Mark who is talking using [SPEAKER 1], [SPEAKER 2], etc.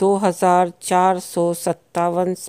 [SPEAKER 1] 2457